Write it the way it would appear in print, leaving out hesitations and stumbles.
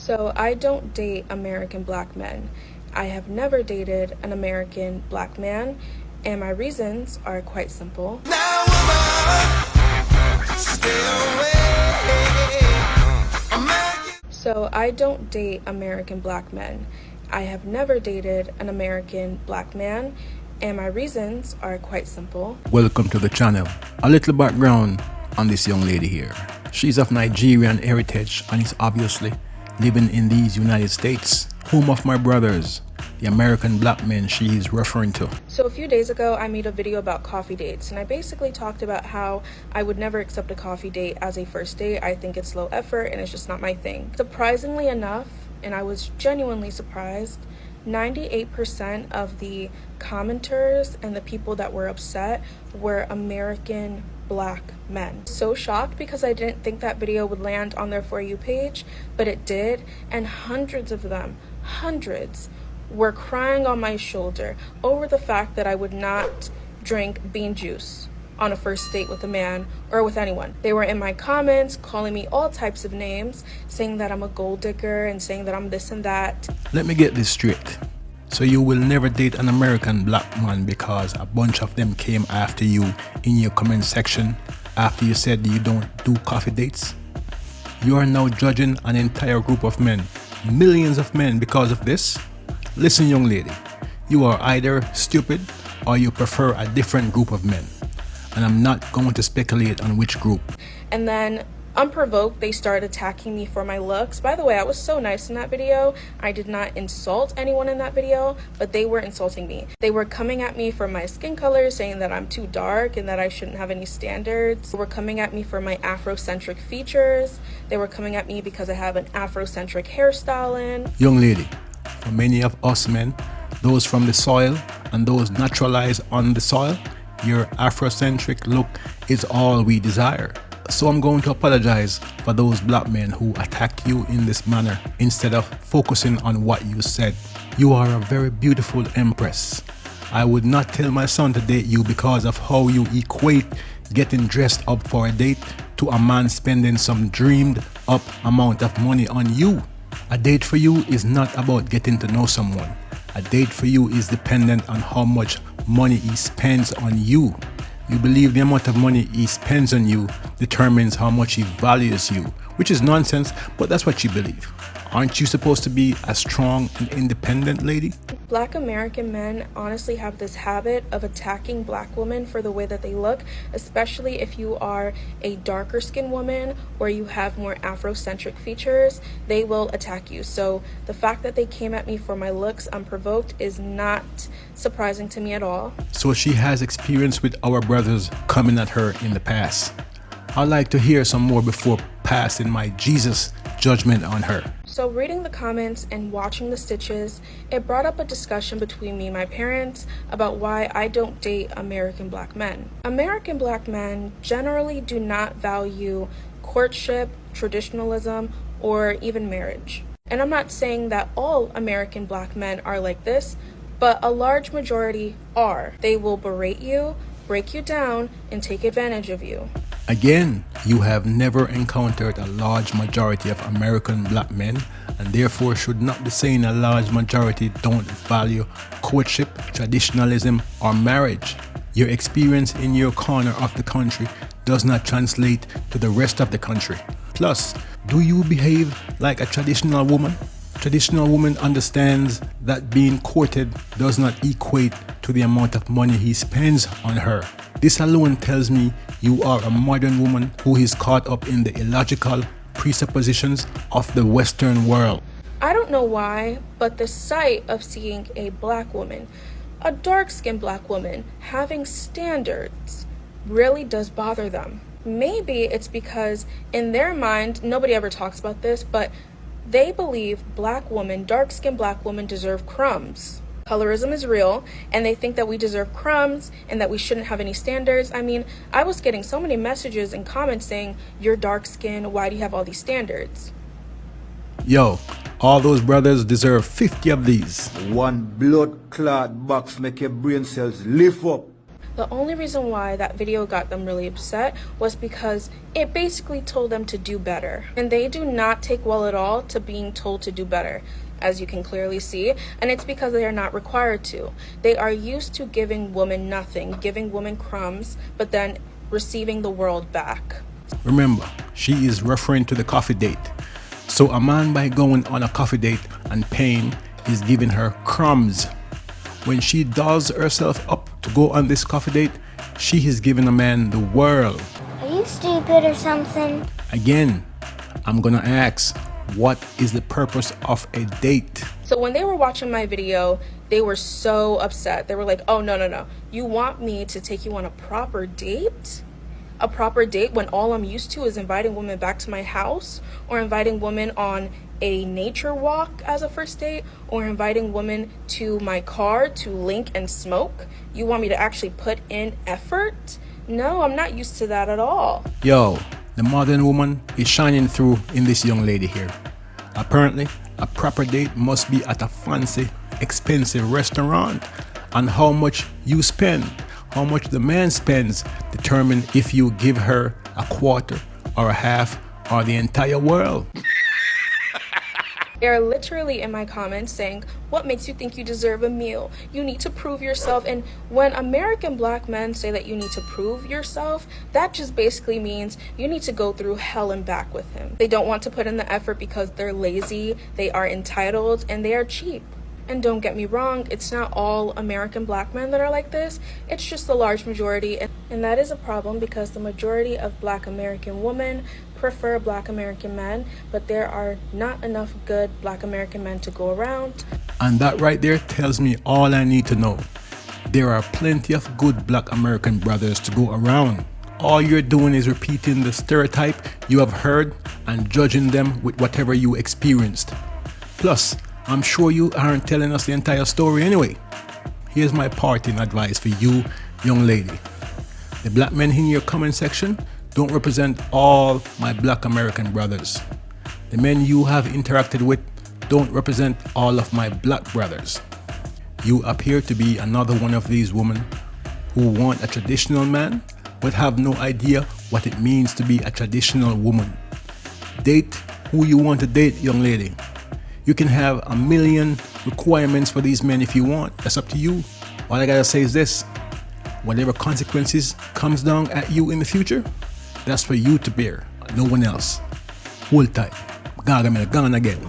So I don't date American black men. I have never dated an American black man, and my reasons are quite simple. Now, woman, stay away. So I don't date American black men. I have never dated an American black man, and my reasons are quite simple. Welcome to the channel. A little background on this young lady here. She's of Nigerian heritage and is obviously living in these United States, home of my brothers, the American black men she is referring to. So a few days ago, I made a video about coffee dates, and I basically talked about how I would never accept a coffee date as a first date. I think it's low effort and it's just not my thing. Surprisingly enough, and I was genuinely surprised, 98% of the commenters and the people that were upset were American black men. So shocked because I didn't think that video would land on their For You page, but it did, and hundreds of them, were crying on my shoulder over the fact that I would not drink bean juice on a first date with a man or with anyone. They were in my comments calling me all types of names, saying that I'm a gold digger and saying that I'm this and that. Let me get this straight. So you will never date an American black man because a bunch of them came after you in your comment section after you said you don't do coffee dates? You are now judging an entire group of men, millions of men, because of this? Listen, young lady, you are either stupid or you prefer a different group of men. And I'm not going to speculate on which group. And then, unprovoked, they started attacking me for my looks. By the way, I was so nice in that video. I did not insult anyone in that video, but they were insulting me. They were coming at me for my skin color, saying that I'm too dark and that I shouldn't have any standards. They were coming at me for my Afrocentric features. They were coming at me because I have an Afrocentric hairstyle in. Young lady, for many of us men, those from the soil and those naturalized on the soil, your Afrocentric look is all we desire. So I'm going to apologize for those black men who attacked you in this manner instead of focusing on what you said. You are a very beautiful empress. I would not tell my son to date you because of how you equate getting dressed up for a date to a man spending some dreamed up amount of money on you. A date for you is not about getting to know someone. A date for you is dependent on how much money he spends on you. You believe the amount of money he spends on you determines how much he values you, which is nonsense, but that's what you believe. Aren't you supposed to be a strong and independent lady? Black American men honestly have this habit of attacking black women for the way that they look, especially if you are a darker skinned woman or you have more Afrocentric features, they will attack you. So the fact that they came at me for my looks unprovoked is not surprising to me at all. So she has experience with our brothers coming at her in the past. I'd like to hear some more before passing my Jesus judgment on her. So reading the comments and watching the stitches, it brought up a discussion between me and my parents about why I don't date American black men. American black men generally do not value courtship, traditionalism, or even marriage. And I'm not saying that all American black men are like this, but a large majority are. They will berate you, break you down, and take advantage of you. Again, you have never encountered a large majority of American black men and therefore should not be saying a large majority don't value courtship, traditionalism, or marriage. Your experience in your corner of the country does not translate to the rest of the country. Plus, do you behave like a traditional woman? Traditional woman understands that being courted does not equate to the amount of money he spends on her. This alone tells me you are a modern woman who is caught up in the illogical presuppositions of the Western world. I don't know why, but the sight of seeing a black woman, a dark-skinned black woman, having standards really does bother them. Maybe it's because in their mind, nobody ever talks about this, but they believe black women, dark-skinned black women, deserve crumbs. Colorism is real, and they think that we deserve crumbs and that we shouldn't have any standards. I mean, I was getting so many messages and comments saying, "You're dark-skinned, why do you have all these standards?" Yo, all those brothers deserve 50 of these. One blood clot box make your brain cells lift up. The only reason why that video got them really upset was because it basically told them to do better. And they do not take well at all to being told to do better, as you can clearly see, and it's because they are not required to. They are used to giving women nothing, giving women crumbs, but then receiving the world back. Remember, she is referring to the coffee date. So a man, by going on a coffee date and paying, is giving her crumbs. When she dolls herself up to go on this coffee date, she is giving a man the world. Are you stupid or something? Again, I'm gonna ask, what is the purpose of a date? So when they were watching my video, they were so upset. They were like, oh, no. You want me to take you on a proper date? A proper date when all I'm used to is inviting women back to my house, or inviting women on a nature walk as a first date, or inviting women to my car to link and smoke? You want me to actually put in effort? No, I'm not used to that at all. Yo, the modern woman is shining through in this young lady here. Apparently, a proper date must be at a fancy, expensive restaurant, and how much you spend, how much the man spends, determine if you give her a quarter or a half or the entire world. They are literally in my comments saying, what makes you think you deserve a meal? You need to prove yourself. And when American black men say that you need to prove yourself, that just basically means you need to go through hell and back with him. They don't want to put in the effort because they're lazy, they are entitled, and they are cheap. And don't get me wrong, it's not all American black men that are like this. It's just the large majority. And that is a problem because the majority of black American women prefer black American men, but there are not enough good black American men to go around. And that right there tells me all I need to know. There are plenty of good black American brothers to go around. All you're doing is repeating the stereotype you have heard and judging them with whatever you experienced. Plus, I'm sure you aren't telling us the entire story anyway. Here's my parting advice for you, young lady. The black men in your comment section don't represent all my black American brothers. The men you have interacted with don't represent all of my black brothers. You appear to be another one of these women who want a traditional man but have no idea what it means to be a traditional woman. Date who you want to date, young lady. You can have a million requirements for these men if you want. That's up to you. All I gotta say is this: whatever consequences comes down at you in the future, that's for you to bear, no one else. Hold tight. Gaga me gone again.